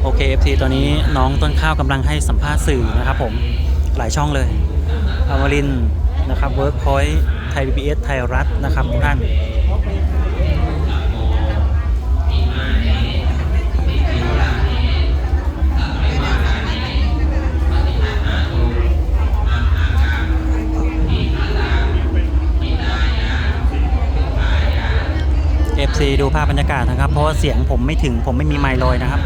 โอเค FC ตอนนี้น้องต้นข้าวกำลังให้สัมภาษณ์สื่อนะครับผมหลายช่องเลยอมรินทร์นะครับเวิร์กพอยต์ไทย PBS ไทยรัฐนะครับทุกท่านเอฟซีดูภาพบรรยากาศนะครับเพราะว่าเสียงผมไม่ถึงผมไม่มีไมค์ลอยนะครับ